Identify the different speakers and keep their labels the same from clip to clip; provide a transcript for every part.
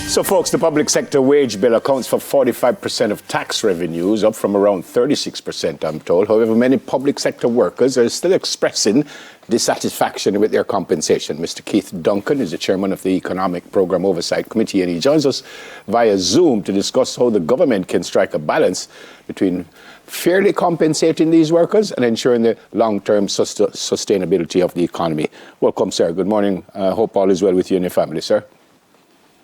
Speaker 1: So, folks, the public sector wage bill accounts for 45% of tax revenues, up from around 36%, I'm told. However, many public sector workers are still expressing dissatisfaction with their compensation. Mr. Keith Duncan is the chairman of the Economic Program Oversight Committee, and he joins us via Zoom to discuss how the government can strike a balance between fairly compensating these workers and ensuring the long-term sustainability of the economy. Welcome, sir. Good morning. Hope all is well with you and your family, sir.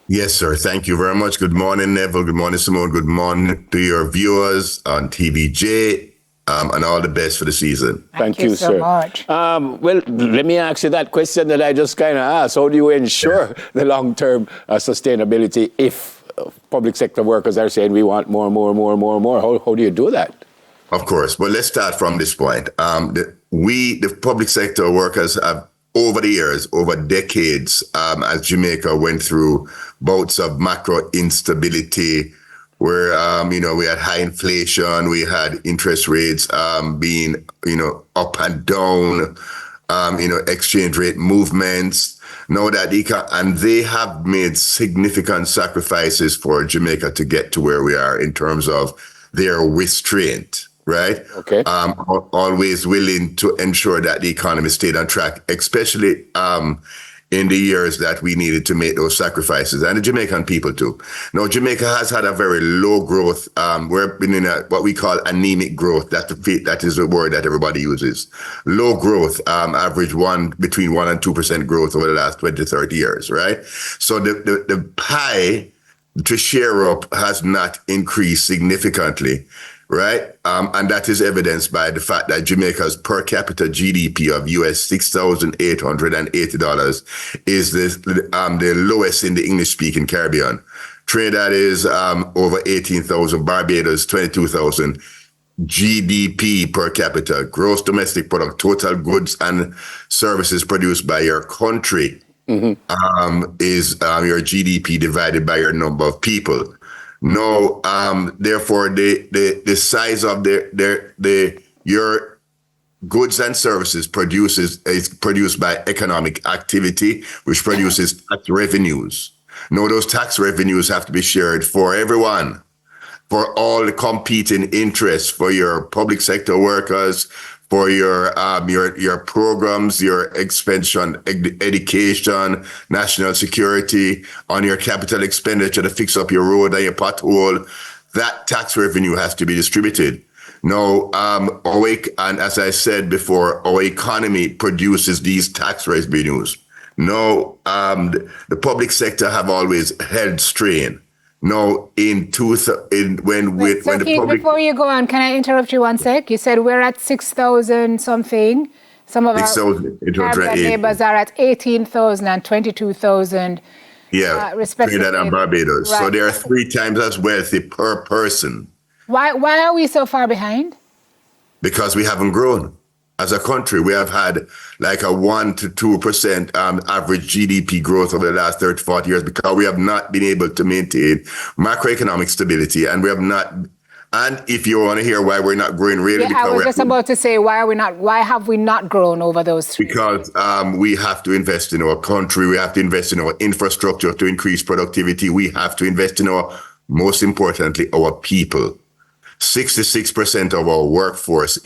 Speaker 2: Yes, sir. Thank you very much. Good morning, Neville. Good morning, Simone. Good morning to your viewers on TVJ, and all the best for the season.
Speaker 1: Thank you so
Speaker 3: sir.
Speaker 1: Much. Well, let me ask you that question that I just kind of asked. How do you ensure the long-term sustainability if public sector workers are saying we want more? How do you do that?
Speaker 2: Of course. Well, let's start from this point. The public sector workers have, over the years, over decades, as Jamaica went through bouts of macro instability, where we had high inflation, we had interest rates being up and down, exchange rate movements. Know that and they have made significant sacrifices for Jamaica to get to where we are in terms of their restraint. Right.
Speaker 1: Okay.
Speaker 2: Always willing to ensure that the economy stayed on track, especially in the years that we needed to make those sacrifices, and the Jamaican people too. Now, Jamaica has had a very low growth. We've been in what we call anemic growth. That is the word that everybody uses. Low growth, average between 1% and 2% growth over the last 20 to 30 years. Right. So the pie to share up has not increased significantly. Right. And that is evidenced by the fact that Jamaica's per capita GDP of US $6,880 is the lowest in the English speaking Caribbean. Trinidad is over 18,000, Barbados 22,000. GDP per capita, gross domestic product, total goods and services produced by your country, is your GDP divided by your number of people. No, therefore, the size of your goods and services is produced by economic activity, which produces tax revenues. No, those tax revenues have to be shared for everyone, for all the competing interests, for your public sector workers, for your programs, your expansion, education, national security, on your capital expenditure to fix up your road and your pothole. That tax revenue has to be distributed. Now, and as I said before, our economy produces these tax revenues. No, the public sector have always held strain. No,
Speaker 3: before you go on, can I interrupt you one sec? You said we're at 6,000 something. Some of our Caribbean neighbors are at 18,000 and 22,000.
Speaker 2: Yeah, respectively. Trinidad and Barbados. Right. So they are 3 times as wealthy per person.
Speaker 3: Why are we so far behind?
Speaker 2: Because we haven't grown. As a country, we have had like a 1% to 2% average GDP growth over the last 30, 40 years because we have not been able to maintain macroeconomic stability, and we have not. And if you want to hear why we're not growing, really,
Speaker 3: I was just about to say why have we not grown over those 3 years?
Speaker 2: Because we have to invest in our country, we have to invest in our infrastructure to increase productivity, we have to invest in most importantly, our people. 66% of our workforce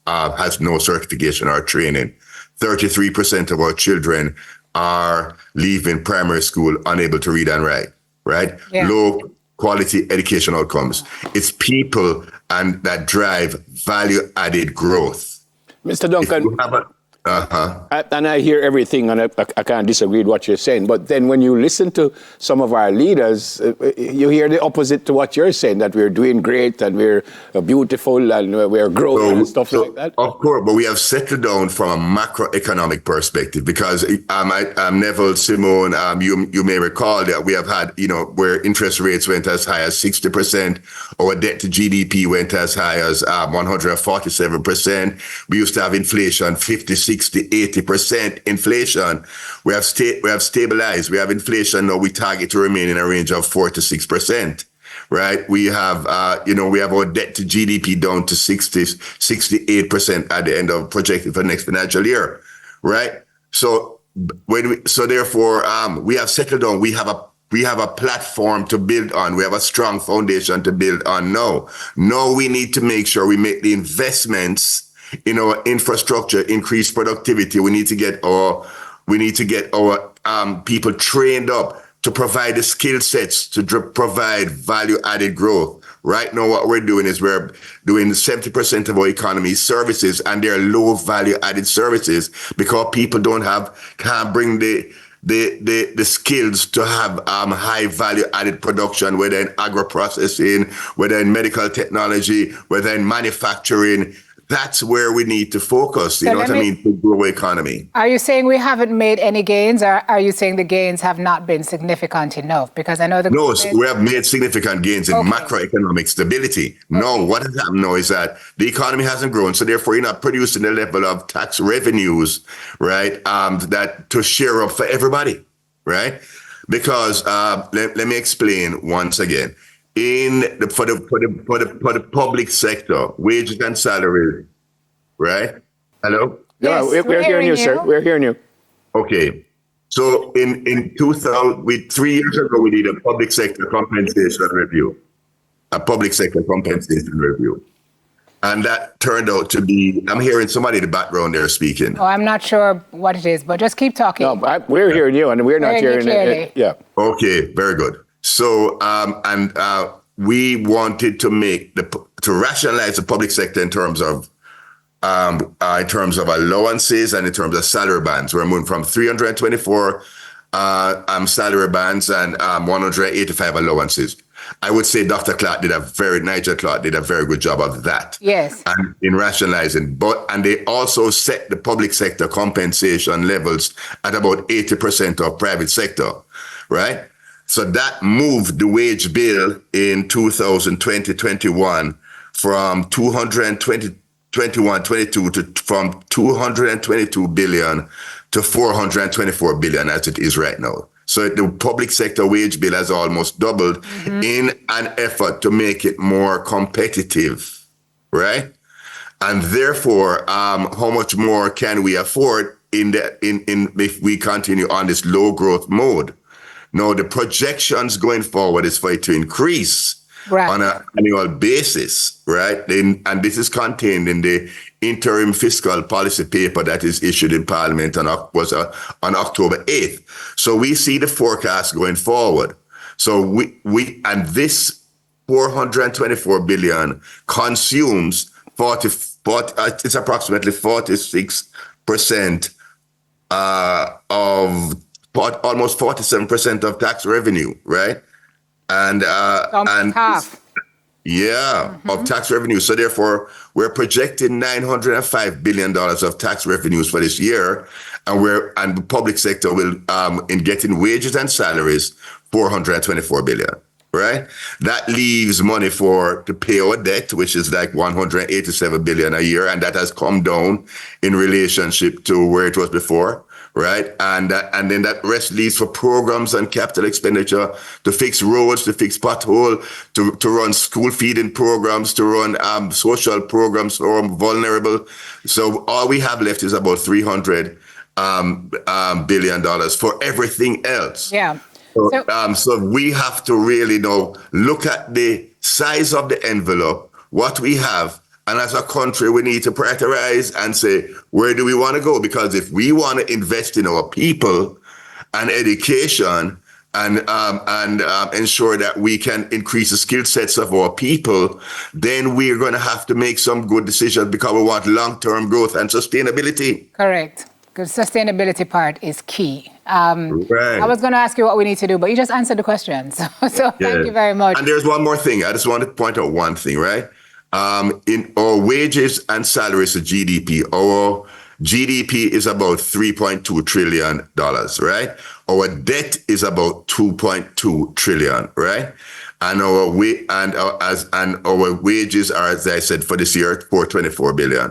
Speaker 2: has no certification or training. 33% of our children are leaving primary school unable to read and write, right? Yeah. Low quality education outcomes. It's people and that drive value added growth.
Speaker 1: Mr. Duncan, and I hear everything, and I can't disagree with what you're saying. But then when you listen to some of our leaders, you hear the opposite to what you're saying, that we're doing great and we're beautiful and we're growing and stuff like that.
Speaker 2: Of course, but we have settled down from a macroeconomic perspective because Neville, Simone, you may recall that we have had, where interest rates went as high as 60%, our debt to GDP went as high as 147%. We used to have inflation 50, 60, 80% inflation. We have stabilized. We have inflation now. We target to remain in a range of 4 to 6%. Right? We have, we have our debt to GDP down to 68% at the end of projected for next financial year. Right? So therefore, we have settled down. We have we have a platform to build on. We have a strong foundation to build on. No, we need to make sure we make the investments in our infrastructure, increase productivity. We need to get our people trained up to provide the skill sets to provide value added growth. Right now, what we're doing is we're doing 70% of our economy services, and they're low value added services because people can't bring the skills to have high value added production, whether in agro-processing, whether in medical technology, whether in manufacturing. That's where we need to focus, you know what I mean, to grow economy.
Speaker 3: Are you saying we haven't made any gains, or are you saying the gains have not been significant enough? Because I know
Speaker 2: we have made significant gains in macroeconomic stability. No, what has happened now is that the economy hasn't grown, so therefore you're not producing the level of tax revenues, right, that to share up for everybody, right? Because let me explain once again. For the public sector, wages and salaries, right? Hello?
Speaker 1: Yes, we're hearing you, sir. We're hearing you.
Speaker 2: Okay. So in 2000, 3 years ago, we did a public sector compensation review. And that turned out to be, I'm hearing somebody in the background there speaking.
Speaker 3: Oh, I'm not sure what it is, but just keep talking.
Speaker 1: No, we're hearing you, and we're not hearing it. Yeah.
Speaker 2: Okay, very good. So, we wanted to rationalize the public sector in terms of allowances and in terms of salary bands. We're moving from 324 salary bands and 185 allowances. I would say Nigel Clark did a very good job of that.
Speaker 3: Yes.
Speaker 2: And in rationalizing, and they also set the public sector compensation levels at about 80% of private sector, right? So that moved the wage bill in 2020-21 from 222 billion to 424 billion as it is right now. So the public sector wage bill has almost doubled in an effort to make it more competitive, right? And therefore, how much more can we afford if we continue on this low growth mode? Now, the projections going forward is for it to increase on an annual basis, right? And this is contained in the interim fiscal policy paper that is issued in Parliament on October 8th. So we see the forecast going forward. So and this 424 billion consumes it's approximately 46% of almost 47% of tax revenue, right? And
Speaker 3: half.
Speaker 2: Of tax revenue. So therefore, we're projecting $905 billion of tax revenues for this year, and the public sector will, in getting wages and salaries, $424 billion. Right? That leaves money to pay our debt, which is like $187 billion a year, and that has come down in relationship to where it was before. Right. And then that rest leaves for programs and capital expenditure to fix roads, to fix potholes, to run school feeding programs, to run social programs for vulnerable. So all we have left is about $300 billion for everything else.
Speaker 3: Yeah.
Speaker 2: So we have to really now look at the size of the envelope, what we have. And as a country, we need to prioritize and say, where do we want to go? Because if we want to invest in our people and education and ensure that we can increase the skill sets of our people, then we're going to have to make some good decisions because we want long-term growth and sustainability.
Speaker 3: Correct. Because sustainability part is key. I was going to ask you what we need to do, but you just answered the question. So thank you very much.
Speaker 2: And there's one more thing. I just want to point out one thing, right? In our wages and salaries to GDP, our GDP is about $3.2 trillion, right? Our debt is about $2.2 trillion, right? And our wages are, as I said, for this year, $424 billion.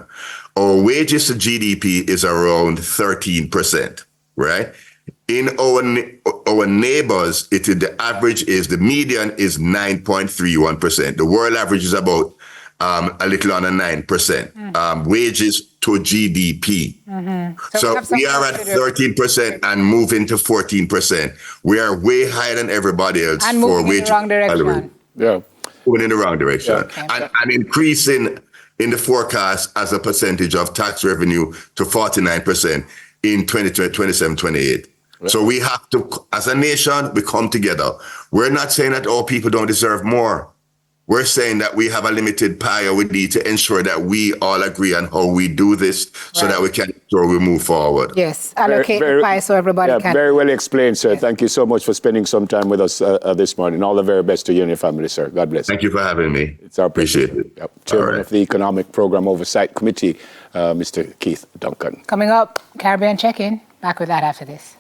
Speaker 2: Our wages to GDP is around 13%, right? In our neighbors, the median is 9.31%. The world average is about a little under 9%. Wages to GDP. So we are at 13% and moving to 14%. We are way higher than everybody else
Speaker 3: and
Speaker 2: for
Speaker 3: moving in the wrong direction.
Speaker 1: Yeah.
Speaker 2: Moving in the wrong direction.
Speaker 3: Okay.
Speaker 2: And increasing in the forecast as a percentage of tax revenue to 49% in 2027, 28. Right. So we have to, as a nation, we come together. We're not saying that all people don't deserve more. We're saying that we have a limited pie, and we need to ensure that we all agree on how we do this so that we can ensure we move forward.
Speaker 3: Yes, allocate the pie so everybody can.
Speaker 1: Very well explained, sir. Yes. Thank you so much for spending some time with us this morning. All the very best to you and your family, sir. God bless.
Speaker 2: Thank you for having me.
Speaker 1: It's our pleasure. Appreciate it. Yep. Chairman of the Economic Program Oversight Committee, Mr. Keith Duncan.
Speaker 3: Coming up, Caribbean Check-In. Back with that after this.